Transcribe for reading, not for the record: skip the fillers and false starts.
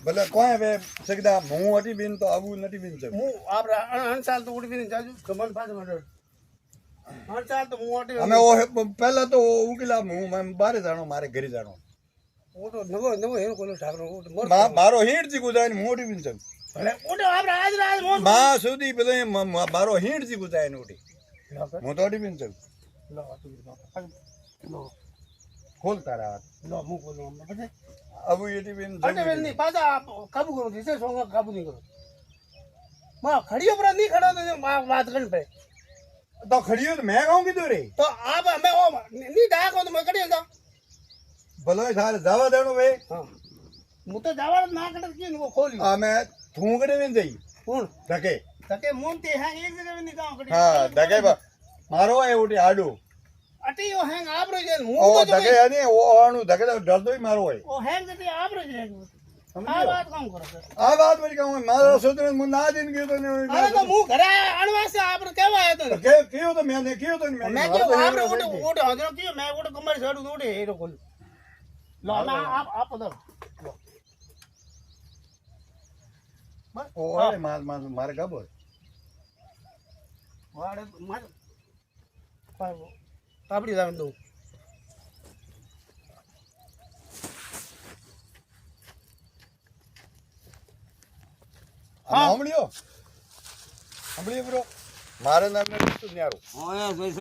ભલે કોઈ હવે સગદા હું હતી બિન તો આવું નથી બિન છે હું આપણે અણસાલ તો ઉડી બી જાજુ ગમન પાછો મને અણસાલ તો હું ઓટી અમે પહેલા તો ઉકેલા હું બારે જાણો મારે ઘરે જાણો ઓટો નવો હેર કોલો ઠાકરો મારો હીણજી ગુજાય ને મોટી બિન છે ભલે ઓટો આપણે આજ મોન માં સુધી પેલો મારો હીણજી ગુજાય ને ઉઠી હું તો અડી બિન છે લો ખોલ તારા લો હું બોલો પછી આવું એટી બિન અટે વેલ ની પાછા કાબુ કરો દિશે સોંગ કાબુ નહીં કરો માં ખડીઓ પર નહીં ખડો તો વાત કરી પે તો ખડીયો તો મેં કહું કીધું રે તો આપ અમે ઓ ની ડાકો તો મેં કરી દો ભલો સારે જવા દેણું ભાઈ હા હું તો જવા ના કરે કે ખોલી અમે તું કરે બિન જઈ કોણ ધકે તકે મોન તે હા એક જગ્યાએ ની કામ કરી હા ધકે મારો એ ઉઠી આડું અટીયો હેંગ આપરો છે હું ઓ તો ધકે હની ઓ આણું ધકે તો ડરતો મારો હોય ઓ હેંગ તે આપરો છે આ વાત કામ કરો આ વાત વળી કહું મારો સોદરો હું ના દીન ગયો તો અરે તો હું ઘરે અણવાસે આપણે કેવા આવ્યો તો કે કયો તો મેં કયો તો મેં કે આપરો ઓટો હજરો કયો મેં ઓટો કમર છાડું ઓટે હેરો ખોલ લો ના આપ દો ઓ અરે મારે ખબર વાડે માર પાપડી લાવ દઉં સાંભળ્યો બ્રો મારે નામ ને ન્યારું